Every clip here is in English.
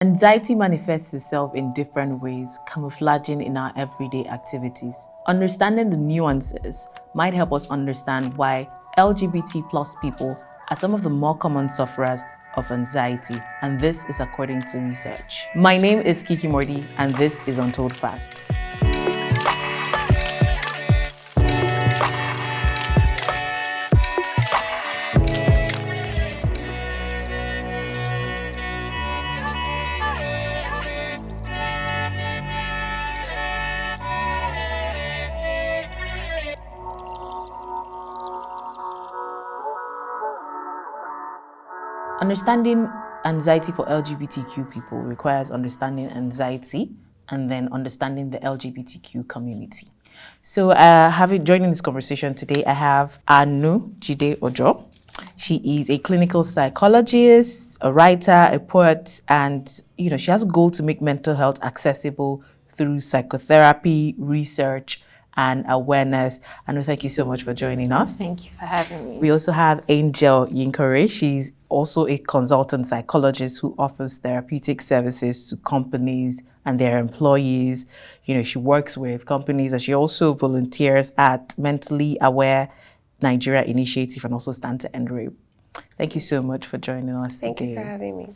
Anxiety manifests itself in different ways, camouflaging in our everyday activities. Understanding the nuances might help us understand why LGBT plus people are some of the more common sufferers of anxiety, and this is according to research. My name is Kiki Mordi, and this is Untold Facts. Understanding anxiety for LGBTQ people requires understanding anxiety and then understanding the LGBTQ community. So joining this conversation today, I have Aanu Jide-Ojo. She is a clinical psychologist, a writer, a poet, and she has a goal to make mental health accessible through psychotherapy, research, and awareness. Anu, thank you so much for joining us. Thank you for having me. We also have Angel Yinkore. She's also a consultant psychologist who offers therapeutic services to companies and their employees. She works with companies and she also volunteers at Mentally Aware Nigeria Initiative and also Stand to End Rape. Thank you so much for joining us today. Thank you for having me.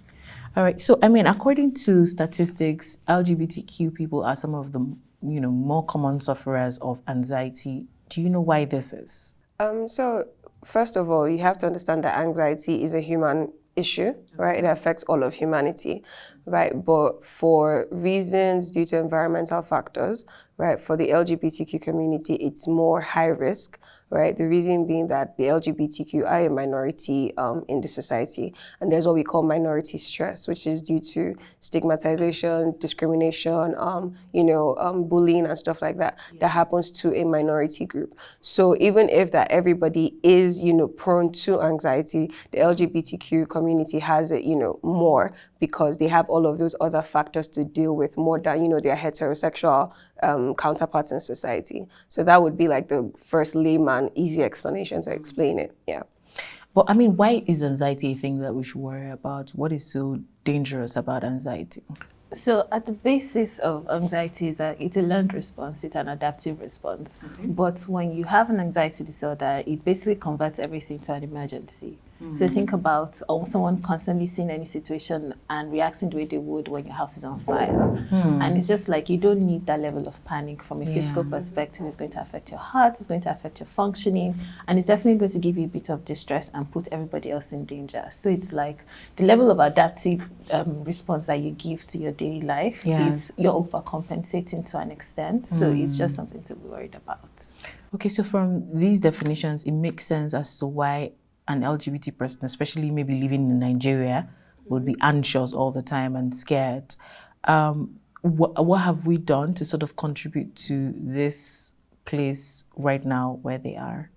All right. So, according to statistics, LGBTQ people are some of the more common sufferers of anxiety. Do you know why this is? So first of all, you have to understand that anxiety is a human issue, right? It affects all of humanity, right? But for reasons due to environmental factors, right, for the LGBTQ community, it's more high risk, right? The reason being that the LGBTQ are a minority in the society, and there's what we call minority stress, which is due to stigmatization, discrimination, bullying and stuff like that, that happens to a minority group. So even if that everybody is, prone to anxiety, the LGBTQ community has it, more because they have all of those other factors to deal with more than, their heterosexual counterparts in society. So that would be like the first layman, easy explanation to explain it. Yeah. But why is anxiety a thing that we should worry about? What is so dangerous about anxiety? So at the basis of anxiety is that it's a learned response, it's an adaptive response. Okay. But when you have an anxiety disorder, it basically converts everything to an emergency. So think about someone constantly seeing any situation and reacting the way they would when your house is on fire. And it's just like, you don't need that level of panic from a physical perspective. It's going to affect your heart, it's going to affect your functioning, and it's definitely going to give you a bit of distress and put everybody else in danger. So it's like the level of adaptive response that you give to your daily life, you're overcompensating to an extent. So it's just something to be worried about. Okay, so from these definitions, it makes sense as to why an LGBT person, especially maybe living in Nigeria, would be anxious all the time and scared. What have we done to sort of contribute to this place right now where they are?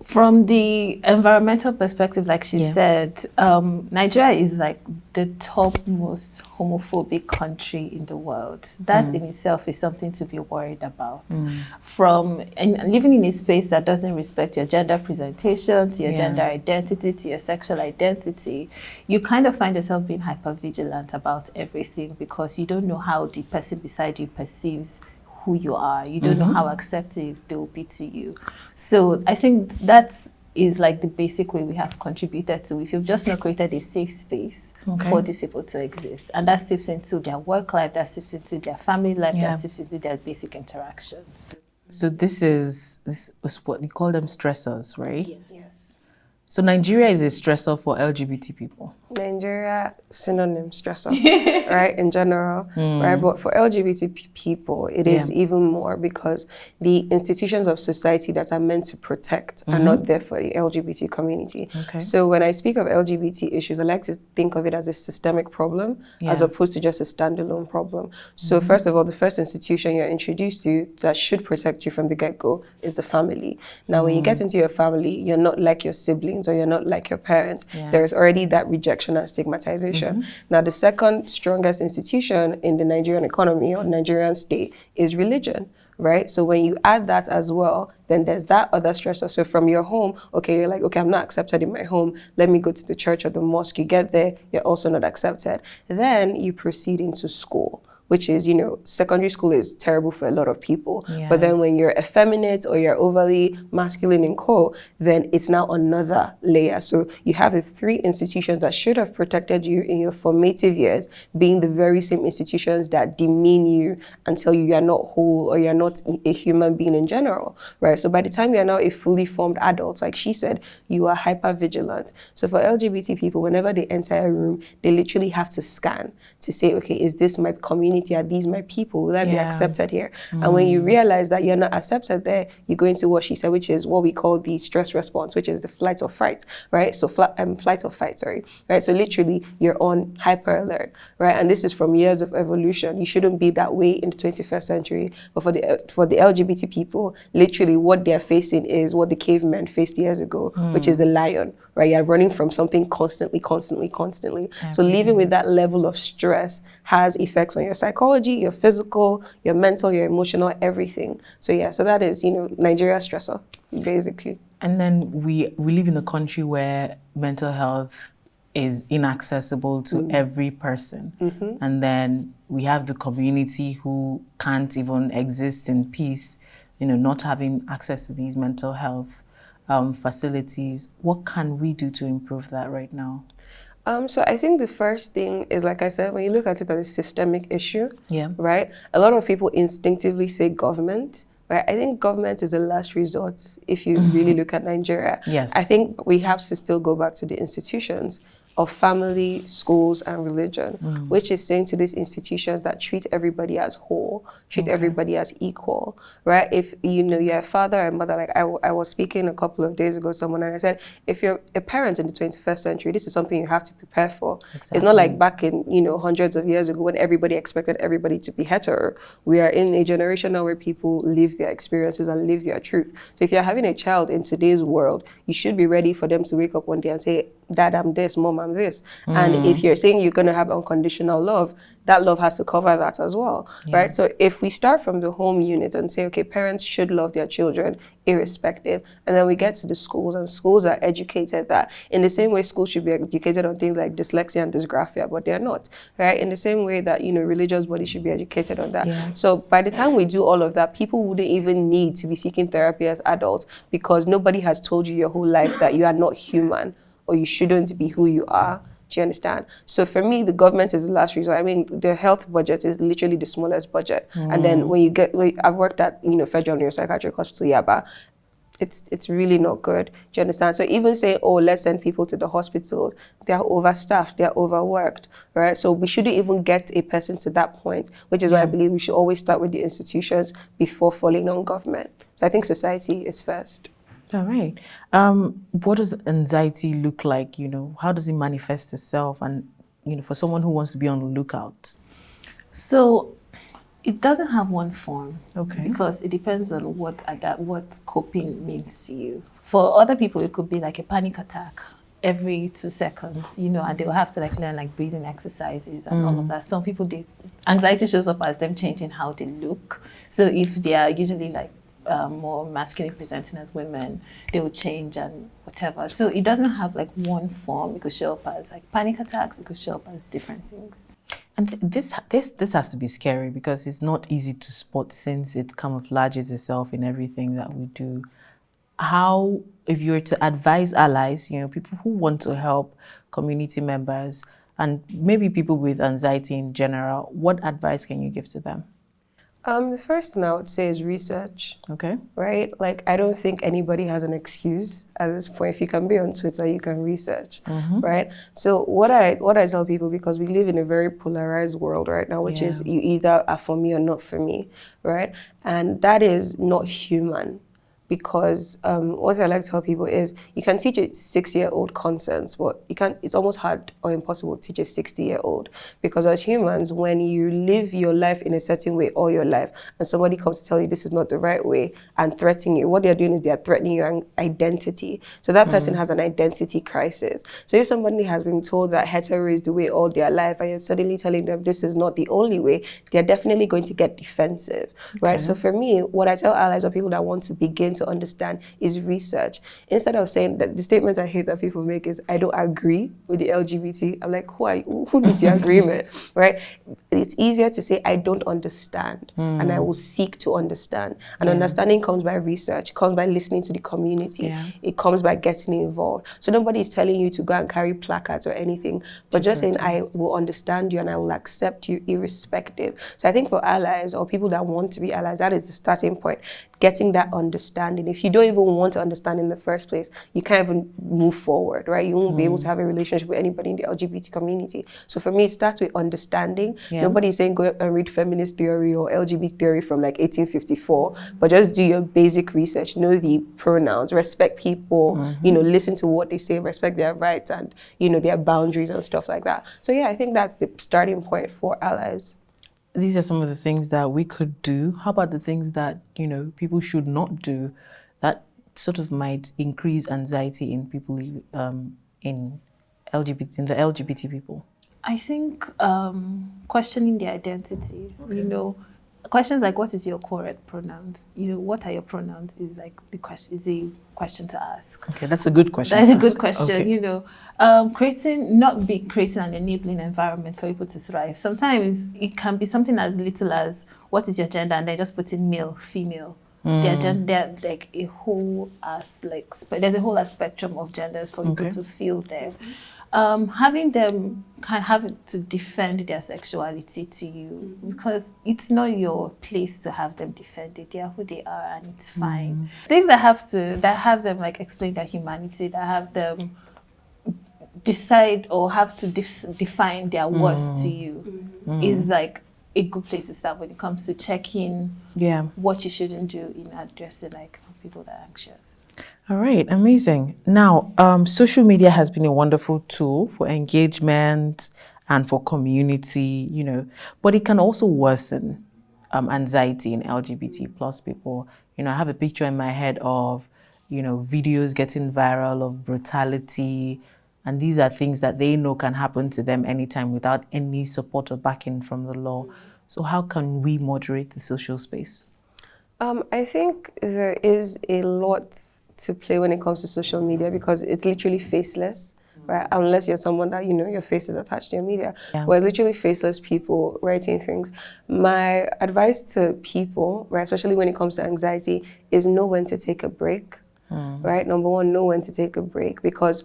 From the environmental perspective, like she said, Nigeria is like the top most homophobic country in the world. That in itself is something to be worried about. And living in a space that doesn't respect your gender presentation, to your gender identity, to your sexual identity, you kind of find yourself being hypervigilant about everything because you don't know how the person beside you perceives who you are. You don't know how accepting they will be to you. So I think that is like the basic way we have contributed to. If you've just not created a safe space for these people to exist, and that seeps into their work life, that seeps into their family life, that seeps into their basic interactions. So this is what you call them stressors, right? Yes. So Nigeria is a stressor for LGBT people. Nigeria, synonym stressor, right, in general, right? But for LGBT people, it is even more because the institutions of society that are meant to protect are not there for the LGBT community. Okay. So when I speak of LGBT issues, I like to think of it as a systemic problem as opposed to just a standalone problem. So first of all, the first institution you're introduced to that should protect you from the get-go is the family. Now, when you get into your family, you're not like your siblings or you're not like your parents. There is already that rejection and stigmatization. Now, the second strongest institution in the Nigerian economy or Nigerian state is religion, right? So when you add that as well, then there's that other stressor. So from your home, okay, you're like, okay, I'm not accepted in my home. Let me go to the church or the mosque. You get there, you're also not accepted. Then you proceed into school, which is, secondary school is terrible for a lot of people. Yes. But then when you're effeminate or you're overly masculine in core, then it's now another layer. So you have the three institutions that should have protected you in your formative years being the very same institutions that demean you and tell you are not whole or you're not a human being in general, right? So by the time you're now a fully formed adult, like she said, you are hyper vigilant. So for LGBT people, whenever they enter a room, they literally have to scan to say, okay, is this my community? Are these my people? Will I be accepted here? And when you realize that you're not accepted there, you go into what she said, which is what we call the stress response, which is the flight or fight, right? So flight or fight, sorry, right? So literally you're on hyper alert, right? And this is from years of evolution. You shouldn't be that way in the 21st century. But for the LGBT people, literally what they're facing is what the cavemen faced years ago, which is the lion, right? You're running from something constantly. So living with that level of stress has effects on your psychology, your physical, your mental, your emotional, everything. So yeah, so that is, Nigeria stressor, basically. And then we live in a country where mental health is inaccessible to every person. And then we have the community who can't even exist in peace, not having access to these mental health facilities. What can we do to improve that right now? So I think the first thing is, like I said, when you look at it as a systemic issue, right? A lot of people instinctively say government, right? I think government is a last resort if you really look at Nigeria. Yes. I think we have to still go back to the institutions of family, schools, and religion, which is saying to these institutions that treat everybody as whole, treat everybody as equal, right? If you're a father or a mother, like I was speaking a couple of days ago to someone and I said, if you're a parent in the 21st century, this is something you have to prepare for. Exactly. It's not like back in, hundreds of years ago when everybody expected everybody to be hetero. We are in a generation now where people live their experiences and live their truth. So if you're having a child in today's world, you should be ready for them to wake up one day and say, Dad, I'm this, Mom, I'm this. And if you're saying you're going to have unconditional love, that love has to cover that as well, right? So if we start from the home unit and say, okay, parents should love their children irrespective, and then we get to the schools, and schools are educated that in the same way schools should be educated on things like dyslexia and dysgraphia, but they're not, right? In the same way that, religious bodies should be educated on that. So by the time we do all of that, people wouldn't even need to be seeking therapy as adults because nobody has told you your whole life that you are not human or you shouldn't be who you are. Do you understand? So for me, the government is the last resort. I mean, the health budget is literally the smallest budget. And then I've worked at, Federal Neuropsychiatric Hospital, Yaba. It's really not good. Do you understand? So even saying, oh, let's send people to the hospitals, they're overstaffed, they're overworked, right? So we shouldn't even get a person to that point, which is why I believe we should always start with the institutions before falling on government. So I think society is first. All right. What does anxiety look like? How does it manifest itself? And, for someone who wants to be on the lookout. So it doesn't have one form. Okay. Because it depends on what coping means to you. For other people, it could be like a panic attack every 2 seconds, and they'll have to learn breathing exercises and all of that. Some people, anxiety shows up as them changing how they look. So if they are usually more masculine presenting as women, they will change and whatever. So it doesn't have one form. It could show up as panic attacks. It could show up as different things. And this has to be scary because it's not easy to spot since it camouflages itself in everything that we do. How, if you were to advise allies, people who want to help community members and maybe people with anxiety in general, what advice can you give to them? The first thing I would say is research. Okay. Right? I don't think anybody has an excuse at this point. If you can be on Twitter, you can research. Right? So what I tell people, because we live in a very polarized world right now, which is you either are for me or not for me, right? And that is not human. because what I like to tell people is you can teach a 6-year-old concepts, but you can't. It's almost hard or impossible to teach a 60-year-old, because as humans, when you live your life in a certain way all your life, and somebody comes to tell you this is not the right way and threatening you, what they're doing is they're threatening your identity. So that person has an identity crisis. So if somebody has been told that hetero is the way all their life, and you're suddenly telling them this is not the only way, they're definitely going to get defensive, right? So for me, what I tell allies or people that want to begin to understand is research. Instead of saying that, the statement I hate that people make is, I don't agree with the LGBT. I'm like, who needs your agreement, right? It's easier to say, I don't understand, and I will seek to understand. And understanding comes by research, comes by listening to the community. It comes by getting involved. So nobody's telling you to go and carry placards or anything, but just saying, I will understand you and I will accept you irrespective. So I think for allies or people that want to be allies, that is the starting point. Getting that understanding. If you don't even want to understand in the first place, you can't even move forward, right? You won't be able to have a relationship with anybody in the LGBT community. So for me, it starts with understanding. Nobody's saying go and read feminist theory or LGBT theory from like 1854, but just do your basic research, know the pronouns, respect people, you know, listen to what they say, respect their rights and, you know, their boundaries and stuff like that. So yeah, I think that's the starting point for allies. These are some of the things that we could do. How about the things that, you know, people should not do that sort of might increase anxiety in people in the LGBT people? I think questioning their identities, you know, questions like what is your correct pronouns? You know, what are your pronouns is like the question, is a question to ask. Okay, that's a good question. That's a good question, you know. Creating an enabling environment for people to thrive. Sometimes it can be something as little as what is your gender, and then just put in male, female. They're like a whole there's a whole spectrum of genders for people to feel there. Having them have to defend their sexuality to you, because it's not your place to have them defend it. They are who they are, and it's fine. Things that have them like explain their humanity, that have them decide or have to define their worth to you, is like a good place to start when it comes to checking what you shouldn't do in addressing like people that are anxious. All right, amazing. Now, social media has been a wonderful tool for engagement and for community, you know, but it can also worsen anxiety in LGBT plus people. You know, I have a picture in my head of, you know, videos getting viral of brutality, and these are things that they know can happen to them anytime without any support or backing from the law. So how can we moderate the social space? I think there is a lot to play when it comes to social media, because it's literally faceless, right? Unless you're someone that, you know, your face is attached to your media. We're literally faceless people writing things. My advice to people, right, especially when it comes to anxiety, is know when to take a break, right? Number one, know when to take a break, because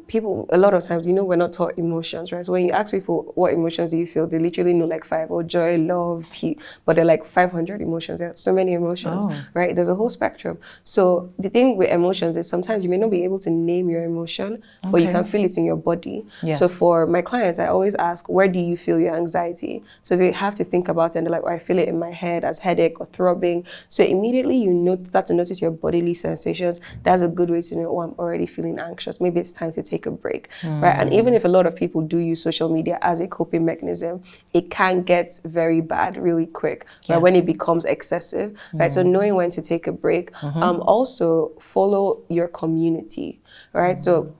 people, a lot of times, you know, we're not taught emotions, right? So when you ask people, what emotions do you feel? They literally know like 5, or joy, love, peace, but they're like 500 emotions. There are so many emotions, right? There's a whole spectrum. So the thing with emotions is sometimes you may not be able to name your emotion, but you can feel it in your body. So for my clients, I always ask, where do you feel your anxiety? So they have to think about it, and they're like, oh, I feel it in my head as headache or throbbing. So immediately you start to notice your bodily sensations. That's a good way to know, oh, I'm already feeling anxious. Maybe it's time to take a break, right? And even if a lot of people do use social media as a coping mechanism, it can get very bad really quick, right? When it becomes excessive, right? So knowing when to take a break. Also follow your community, right? So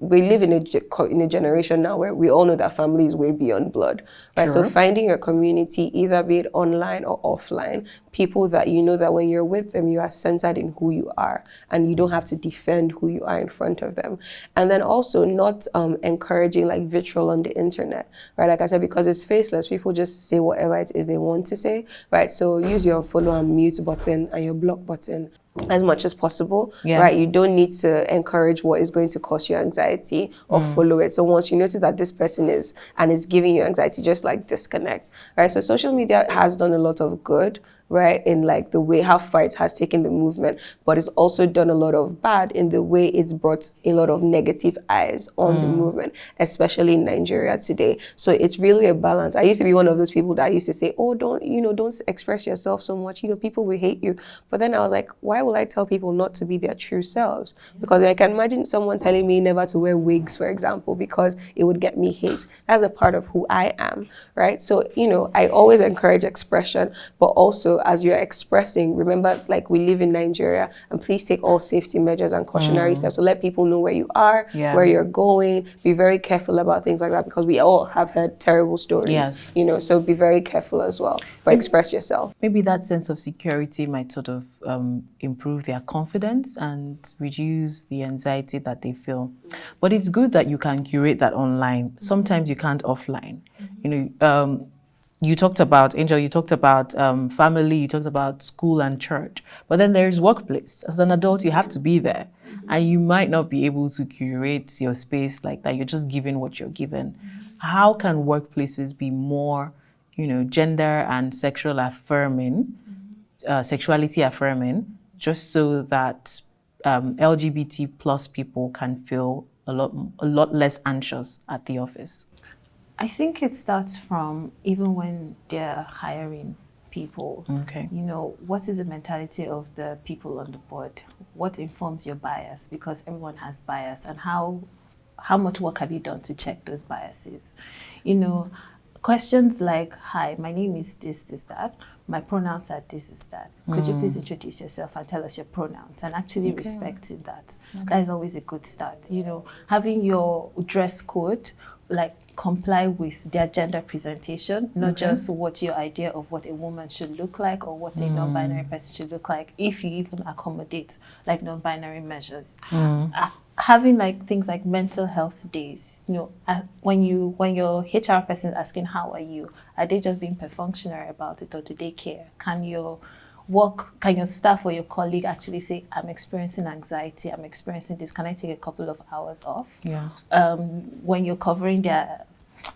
we live in a generation now where we all know that family is way beyond blood, right? So finding your community, either be it online or offline, people that you know that when you're with them, you are centered in who you are, and you don't have to defend who you are in front of them. And then also not encouraging like vitriol on the internet, right? Like I said, because it's faceless, people just say whatever it is they want to say, right? So use your follow and mute button and your block button as much as possible, right? You don't need to encourage what is going to cause you anxiety or follow it. So once you notice that this person is giving you anxiety, just like disconnect, right? So social media has done a lot of good, right? In like the way how far it has taken the movement, but it's also done a lot of bad in the way it's brought a lot of negative eyes on the movement, especially in Nigeria today. So it's really a balance. I used to be one of those people that used to say, oh, don't express yourself so much, people will hate you. But then I was like, why will I tell people not to be their true selves? Because I can imagine someone telling me never to wear wigs, for example, because it would get me hate. That's a part of who I am, right? So, I always encourage expression, but also as you're expressing, remember, like, we live in Nigeria, and please take all safety measures and cautionary steps to let people know where you are, where you're going. Be very careful about things like that, because we all have heard terrible stories, so be very careful as well, but express yourself. Maybe that sense of security might sort of improve their confidence and reduce the anxiety that they feel. But it's good that you can curate that online. Sometimes you can't offline. You talked about, Angel, you talked about family, you talked about school and church, but then there's workplace. As an adult, you have to be there, and you might not be able to curate your space like that. You're just given what you're given. How can workplaces be more, gender and sexual affirming, sexuality affirming, just so that LGBT plus people can feel a lot less anxious at the office? I think it starts from even when they're hiring people. Okay. What is the mentality of the people on the board? What informs your bias? Because everyone has bias, and how much work have you done to check those biases? Questions like, hi, my name is this, that. My pronouns are this, that. Could you please introduce yourself and tell us your pronouns? And actually respecting that. That is always a good start. Having your dress code, like, comply with their gender presentation, not just what your idea of what a woman should look like or what a non-binary person should look like, if you even accommodate like non-binary measures. Having like things like mental health days, when your HR person is asking how are you, are they just being perfunctory about it, or do they care? Can your staff or your colleague actually say, I'm experiencing anxiety, I'm experiencing this, can I take a couple of hours off? Yes. When you're covering their,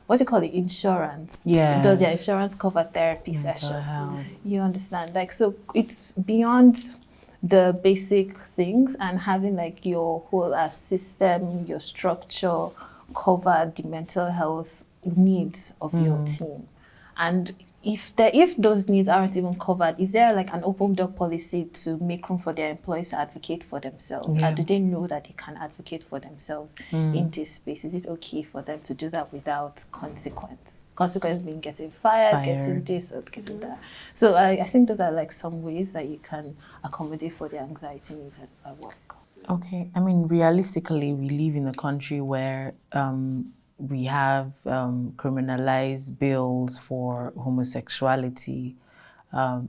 insurance? Yeah. Does their insurance cover therapy sessions? You understand? Like, so it's beyond the basic things, and having like your whole system, your structure cover the mental health needs of your team. And if those needs aren't even covered, is there like an open door policy to make room for their employees to advocate for themselves? And do they know that they can advocate for themselves in this space? Is it okay for them to do that without consequence? Consequence being getting fired, getting this or getting that. So I think those are like some ways that you can accommodate for their anxiety needs at work. Okay. I mean, realistically, we live in a country where we have criminalized bills for homosexuality,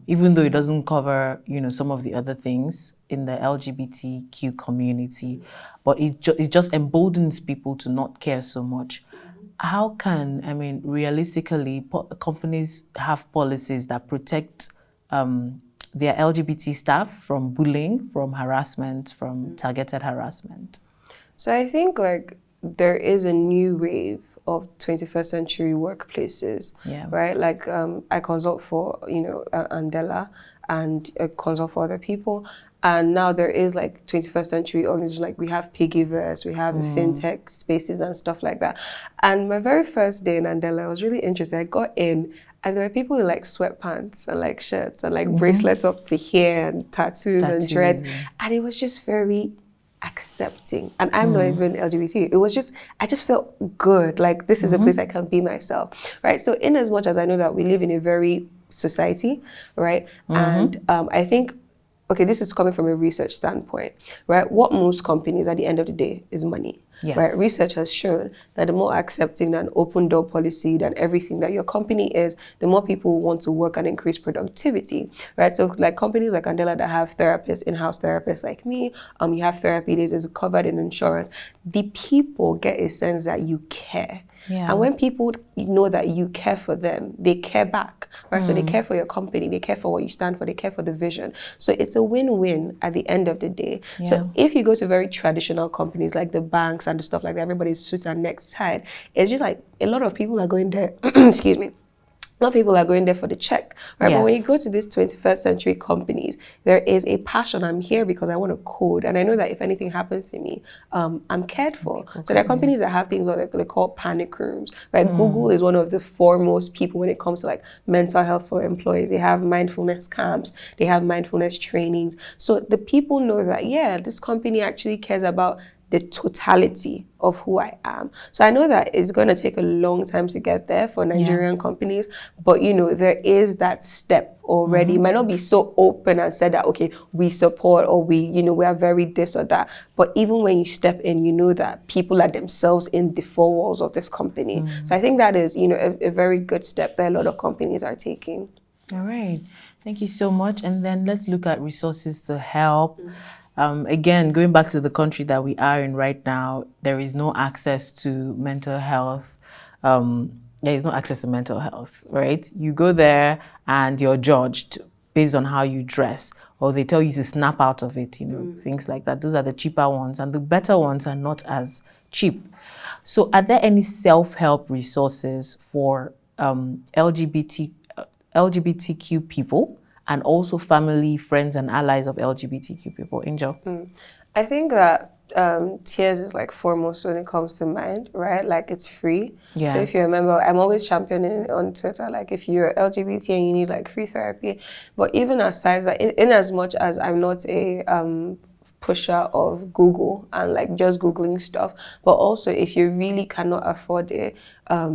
even though it doesn't cover, some of the other things in the LGBTQ community, but it just emboldens people to not care so much. How can, realistically, companies have policies that protect their LGBT staff from bullying, from harassment, from targeted harassment? So I think like there is a new wave of 21st century workplaces, right? Like I consult for, Andela, and I consult for other people. And now there is like 21st century organizations, like we have Piggyverse, we have fintech spaces and stuff like that. And my very first day in Andela, I was really interested. I got in, and there were people in like sweatpants and like shirts and like bracelets up to here and tattoos and dreads. And it was just very accepting. And I'm not even LGBT. It was just, I just felt good. Like this is a place I can be myself, right? So in as much as I know that we live in a very society, right? And I think, okay, this is coming from a research standpoint, right? What moves companies at the end of the day is money. Yes. Right? Research has shown that the more accepting and open door policy than everything that your company is, the more people want to work and increase productivity, right? So like companies like Andela that have therapists, in-house therapists like me, you have therapy days is covered in insurance. The people get a sense that you care. Yeah. And when people know that you care for them, they care back, right? So they care for your company, they care for what you stand for, they care for the vision. So it's a win-win at the end of the day. Yeah. So if you go to very traditional companies like the banks and the stuff like that, everybody's suits and neckties tied, it's just like a lot of people are going there, excuse me, A lot of people are going there for the check, right? But when Yes. you go to these 21st century companies, there is a passion. I'm here because I want to code, and I know that if anything happens to me, I'm cared for. So there are companies that have things like they call panic rooms, right? Google is one of the foremost people when it comes to like mental health for employees. They have mindfulness camps, they have mindfulness trainings. So the people know that, yeah, this company actually cares about the totality of who I am. So I know that it's going to take a long time to get there for Nigerian companies, but you know, there is that step already. It might not be so open and said that, okay, we support or we, you know, we are very this or that. But even when you step in, you know that people are themselves in the four walls of this company. So I think that is, you know, a very good step that a lot of companies are taking. All right. Thank you so much. And then let's look at resources to help. Again, going back to the country that we are in right now, there is no access to mental health. There is no access to mental health, right? You go there and you're judged based on how you dress, or they tell you to snap out of it, you know, things like that. Those are the cheaper ones, and the better ones are not as cheap. So are there any self-help resources for LGBTQ people, and also family, friends, and allies of LGBTQ people? Angel? I think that tears is like foremost when it comes to mind, right? Like it's free. Yes. So if you remember, I'm always championing it on Twitter, like if you're LGBT and you need like free therapy. But even aside that, in as much as I'm not a pusher of Google and like just Googling stuff, but also if you really cannot afford it,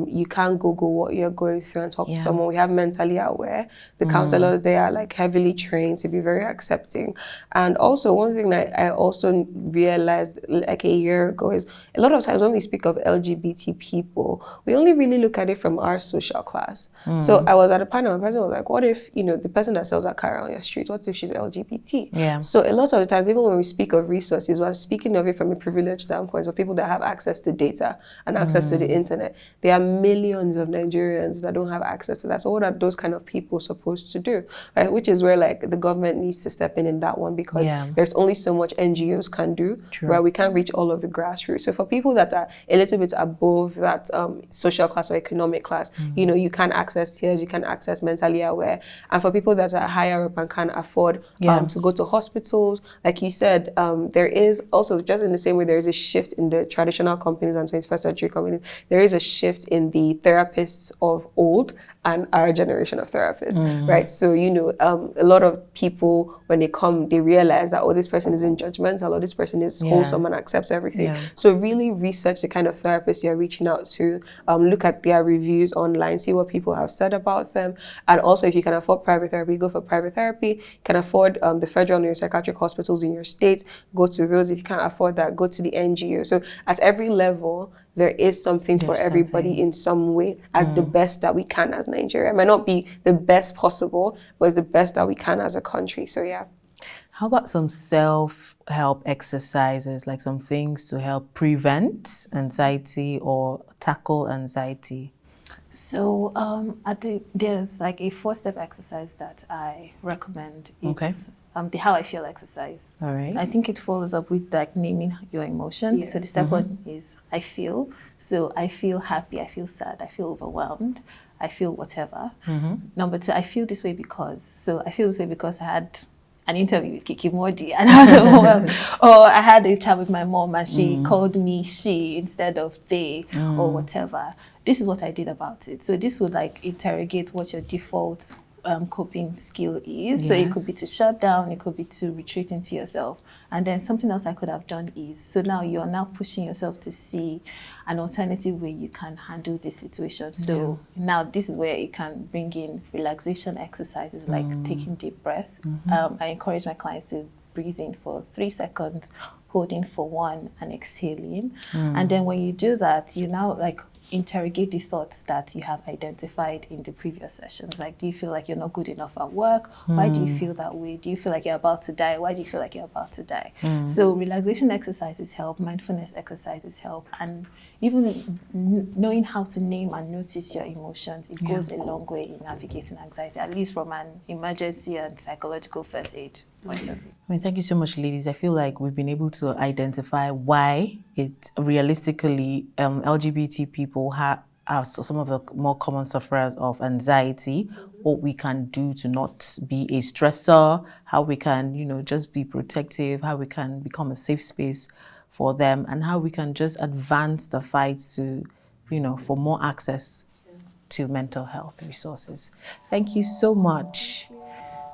you can Google what you're going through and talk to someone. We have Mentally Aware. The counselors, they are like heavily trained to be very accepting. And also one thing that I also realized like a year ago is a lot of times when we speak of LGBT people, we only really look at it from our social class. So I was at a panel and the person was like, what if, you know, the person that sells a car on your street, what if she's LGBT? Yeah. So a lot of the times, even when we speak of resources, we're speaking of it from a privileged standpoint of people that have access to data and access to the internet. There are millions of Nigerians that don't have access to that. So what are those kind of people supposed to do? Right? Which is where like the government needs to step in that one, because there's only so much NGOs can do. True. Right? We can't reach all of the grassroots. So for people that are a little bit above that social class or economic class, you know, you can access tears, you can access Mentally Aware. And for people that are higher up and can afford to go to hospitals, like you said, there is also, just in the same way there is a shift in the traditional companies and 21st century companies, there is a shift in the therapists of old and our generation of therapists, right? So, you know, a lot of people, when they come, they realize that, oh, this person isn't judgmental, or this person is wholesome and accepts everything. So really research the kind of therapist you're reaching out to, look at their reviews online, see what people have said about them. And also, if you can afford private therapy, go for private therapy. You can afford the federal neuropsychiatric hospitals in your state, go to those. If you can't afford that, go to the NGO. So at every level, there is something for everybody in some way at the best that we can as Nigeria. It might not be the best possible, but it's the best that we can as a country. So yeah. How about some self-help exercises, like some things to help prevent anxiety or tackle anxiety? So there's like a 4-step exercise that I recommend. It's the How I Feel exercise. All right. I think it follows up with like naming your emotions. So the step one is I feel. So I feel happy, I feel sad, I feel overwhelmed, I feel whatever. Number 2, I feel this way because. So I feel this way because I had an interview with Kiki Mordi and I was overwhelmed. Or I had a chat with my mom and she called me she instead of they or whatever. This is what I did about it. So this would like interrogate what your default coping skill is. So it could be to shut down, it could be to retreat into yourself. And then something else I could have done is, so now you're now pushing yourself to see an alternative way you can handle this situation. So now this is where you can bring in relaxation exercises like taking deep breaths. I encourage my clients to breathe in for 3 seconds, holding for 1 and exhaling. And then when you do that, you now like interrogate the thoughts that you have identified in the previous sessions. Like, do you feel like you're not good enough at work? Why do you feel that way? Do you feel like you're about to die? Why do you feel like you're about to die? So relaxation exercises help, mindfulness exercises help, and even knowing how to name and notice your emotions, it goes a long way in navigating anxiety, at least from an emergency and psychological first aid point of view. I mean, thank you so much, ladies. I feel like we've been able to identify why it realistically LGBT people some of the more common sufferers of anxiety, what we can do to not be a stressor, how we can, just be protective, how we can become a safe space for them, and how we can just advance the fight to, for more access to mental health resources. Thank you so much.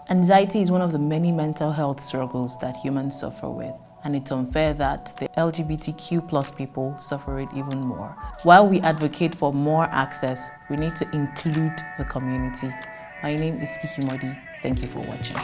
Anxiety is one of the many mental health struggles that humans suffer with, and it's unfair that the LGBTQ plus people suffer it even more. While we advocate for more access, we need to include the community. My name is Kiki Mordi. Thank you for watching.